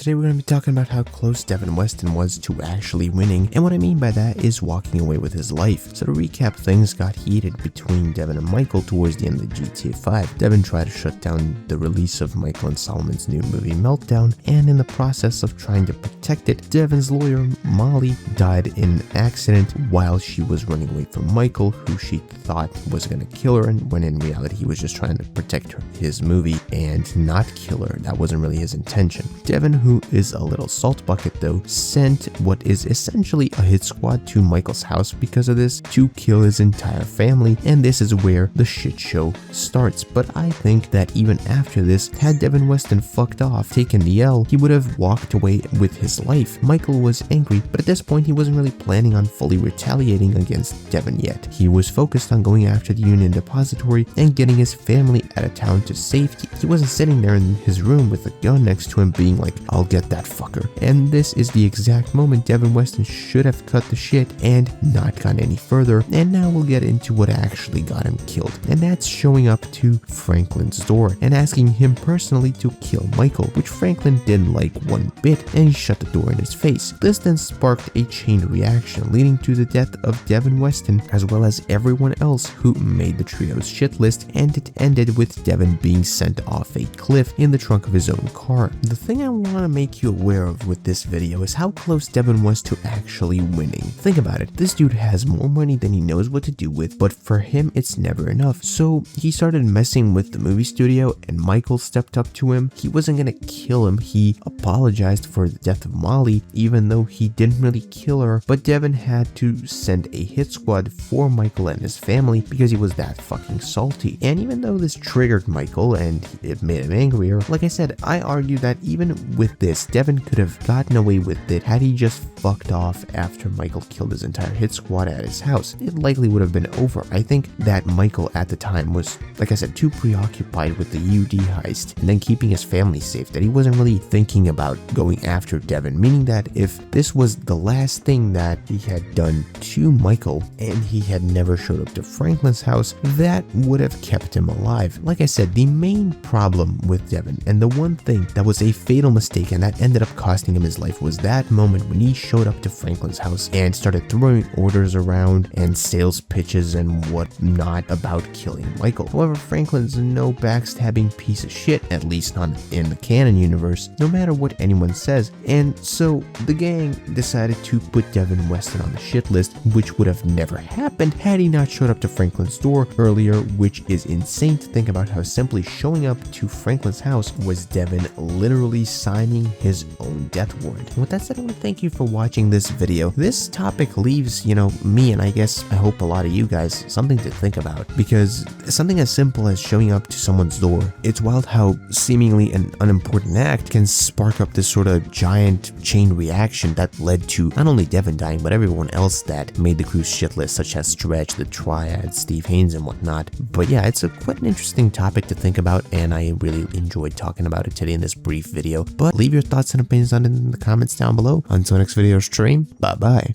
Today we're going to be talking about how close Devin Weston was to actually winning, and what I mean by that is walking away with his life. So to recap, things got heated between Devin and Michael towards the end of GTA 5. Devin tried to shut down the release of Michael and Solomon's new movie Meltdown, and in the process of trying to protect it, Devin's lawyer, Molly, died in an accident while she was running away from Michael, who she thought was going to kill her, and when in reality he was just trying to protect his movie and not kill her. That wasn't really his intention. Devin, who is a little salt bucket though, sent what is essentially a hit squad to Michael's house because of this to kill his entire family, and this is where the shit show starts. But I think that even after this, had Devin Weston fucked off, taken the L, he would have walked away with his life. Michael was angry, but at this point he wasn't really planning on fully retaliating against Devin yet. He was focused on going after the Union Depository and getting his family out of town to safety. He wasn't sitting there in his room with a gun next to him being like, I'll get that fucker. And this is the exact moment Devin Weston should have cut the shit and not gone any further. And now we'll get into what actually got him killed, and that's showing up to Franklin's door and asking him personally to kill Michael, which Franklin didn't like one bit, and he shut the door in his face. This then sparked a chain reaction leading to the death of Devin Weston as well as everyone else who made the trio's shit list, and it ended with Devin being sent off a cliff in the trunk of his own car. The thing I want to make you aware of with this video is how close Devin was to actually winning. Think about it, this dude has more money than he knows what to do with, but for him it's never enough. So he started messing with the movie studio and Michael stepped up to him. He wasn't gonna kill him, he apologized for the death of Molly even though he didn't really kill her, but Devin had to send a hit squad for Michael and his family because he was that fucking salty. And even though this triggered Michael and it made him angrier, like I said, I argue that even with this, Devin could have gotten away with it had he just fucked off after Michael killed his entire hit squad at his house. It likely would have been over. I think that Michael at the time was, like I said, too preoccupied with the UD heist and then keeping his family safe that he wasn't really thinking about going after Devin, meaning that if this was the last thing that he had done to Michael and he had never showed up to Franklin's house, that would have kept him alive. Like I said, the main problem with Devin, and the one thing that was a fatal mistake and that ended up costing him his life, was that moment when he showed up to Franklin's house and started throwing orders around and sales pitches and whatnot about killing Michael. However, Franklin's no backstabbing piece of shit, at least not in the canon universe, no matter what anyone says, and so the gang decided to put Devin Weston on the shit list, which would have never happened had he not showed up to Franklin's door earlier, which is insane to think about how simply showing up to Franklin's house was Devin literally signing his own death warrant. And with that said, I want to thank you for watching this video. This topic leaves, me and I guess I hope a lot of you guys something to think about, because something as simple as showing up to someone's door, it's wild how seemingly an unimportant act can spark up this sort of giant chain reaction that led to not only Devin dying, but everyone else that made the crew's shit list, such as Stretch, the Triad, Steve Haynes, and whatnot. But yeah, it's quite an interesting topic to think about, and I really enjoyed talking about it today in this brief video. But leave your thoughts and opinions on it in the comments down below. Until next video stream, bye bye.